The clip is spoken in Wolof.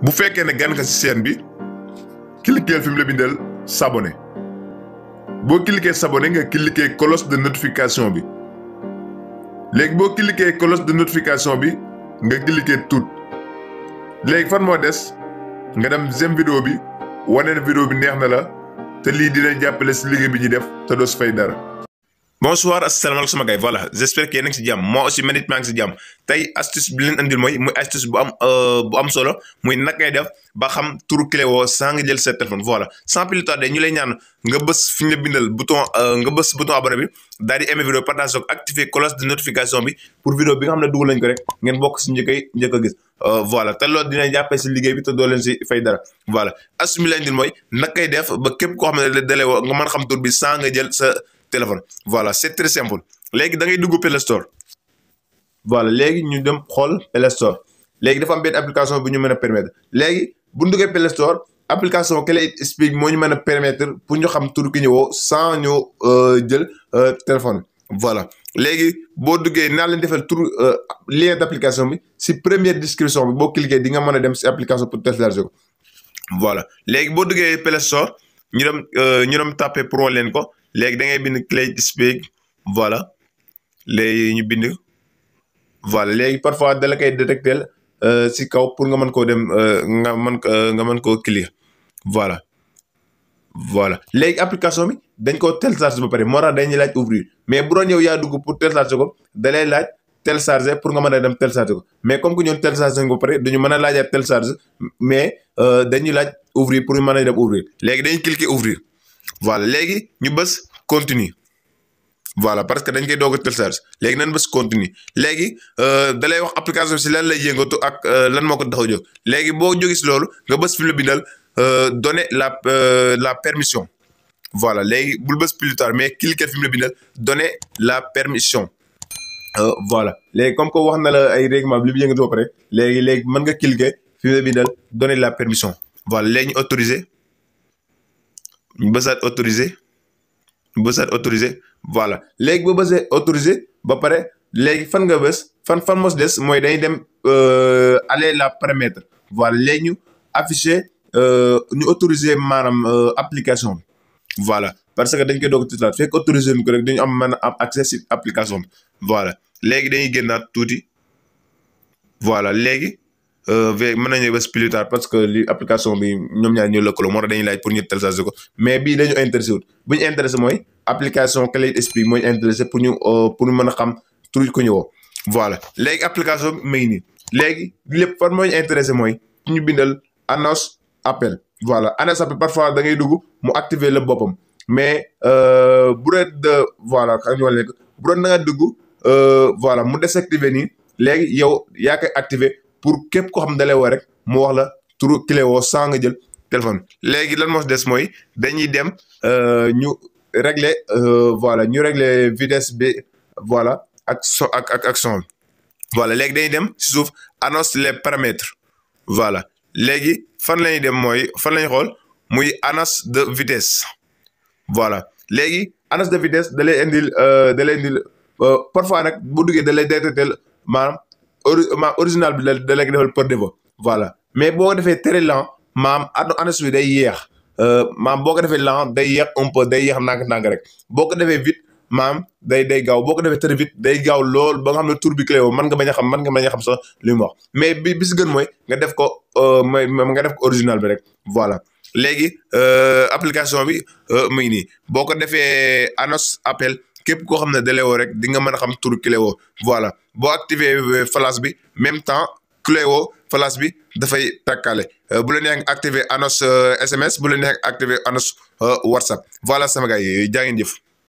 bu fekkee ne gan nga ci chaîne bi cliquer fi mu la bindal s'abonner boo cliquer s'abonner nga cliquer cloche de notification bi léegi boo cliquer cloche de notification bi nga cliquer tout léegi fan moo des nga dem j'aime vidéo bi wane na vidéo bi neex na la te lii dina jàppale si liggéey bi ñuy def te doo si fay dara. bonsoir asalaamaaleykum sama gars voilà j'espère que yéen a ngi si jàmm moi aussi man it maa ngi si jàmm tey astuce bi leen andil muy astuce bu am solo muy naka ngay def ba xam turu clé woo sans nga jël sa téléphone voilà sans plus tarder ñu lay ñaan nga bës fi ñu la bindal bouton abonné bi daal di aimer vidéo partage ak activer cloche de notification bi pour vidéo bi nga xam ne dugal nañ ko rek ngeen bokk si njëkk a gis voilà te loolu dina jàppee si liggéey bi te doo leen si fay dara voilà astuce bi leen andil mooy naka ngay def ba képp koo xam ne dalee woo nga mën xam tur bi sans nga jël sa téléphone voilà c'est très simple léegi da ngay dugg Play Store voilà léegi ñu dem xool Play Store léegi dafa am benn application bu ñu mën a permettre léegi bu ñu duggee Play Store application Clé Speak moo ñu mën a permettre pour ñu xam tur ki ñëwoo sans ñu jël téléphone voilà léegi boo duggee naa leen defal tur lien d'application bi si première description bi boo cliquer di nga mën a dem si application pour télécharger ko voilà léegi boo duggee Play Store ñu dem taper pour leen ko. léegi da ngay bind Clé Speak voilà léegi ñu bind voilà léegi parfois dala koy détecter si kaw pour nga mën koo dem nga mën koo cliquer voilà léegi application bi dañ koo télécharger ba pare moo tax dañuy laaj ouvrir mais bu doon yow yaa dugg pour télécharger ko da lay laaj télécharger pour nga mën a dem télécharger ko mais comme que ñoom télécharger ko ba pare dañu mën a laajaat télécharger mais dañuy laaj ouvrir pour ñu mën a dem ouvrir léegi dañuy cliquer ouvrir. voilà léegi ñu bës continue voilà parce que dañ koy doog a télécharge léegi nañ bës continue léegi da lay wax application si lan lay yëngatu ak lan moo ko tax a jóg léegi boo jógee si loolu nga bës fi la bindal donner la permission voilà léegi bul bës plus tard mais cliquer fi mu la bindal donner la permission voilà léegi comme que wax na la ay règlement bi li mu yëngatu ba pare léegi mën nga cliquer fi mu la bindal donner la permission voilà léegi ñu autoriser. ñu bësaat autorisé voilà léegi ba bësee autorisé ba pare léegi fan nga bës fan mos des mooy dañuy dem aller la paramètre voilà léegi ñu afficher ñu autoriser maanaam application bi voilà parce que dañ koy doog a fekk autorisé ñu ko rek dañu mën a am accès si application bi voilà léegi dañuy génnaat tuuti voilà léegi mën nañu bës plus tard parce que li application bi ñoom ñaar ñoo lëkkaloo moo tax dañuy laaj pour ñu télécharger ko mais bii dañu intéressé wut bu ñu intéressé mooy application Clé Speak moo ñu intéressé pour ñu mën a xam tur ko ñëwoo voilà léegi application bi may nii léegi lépp fan moo ñu intéressé mooy ñu bindal annonce appel voilà annonce appel parfois da ngay dugg mu activer la boppam mais bu dee voilà xam nga bu doon da nga dugg voilà mu désactiver nii léegi yow yaa koy activer pour képp koo xam ne dalee woo rek mu wax la turu clé woo sans nga jël téléphone léegi lan moo des mooy dañuy dem ñu régler voilà ñu régler vitesse bi voilà ak son voilà léegi dañuy dem si suuf annonce les paramètres voilà léegi fan la ñuy dem mooy fan la ñuy xool muy annonce de vitesse voilà léegi annonce de vitesse da lay indil parfois nag bu duggee da lay détecter maanaam original bi da lay defal par défaut voilà mais boo defee très lent maam annonce bi day yéex maam boo ko defee lent day yéex un peu day yéex ndànk rek boo ko defee vite maam day gaaw boo ko defee très vite day gaaw lool ba nga xam ne tur bi clé woo mën nga bañ a xam sax li mu wax mais bi si gën mooy nga def ko original bi rek voilà léegi application bi mu ngi nii boo ko defee annonce appel képp koo xam ne dalee woo rek di nga mën a xam turu clé woo voilà boo activé flash bi même temps clé woo flash bi dafay tàkkaale bu la neex activé annonce SMS bu la neex activé annonce WhatsApp voilà sama gars yi jaa ngeen jëf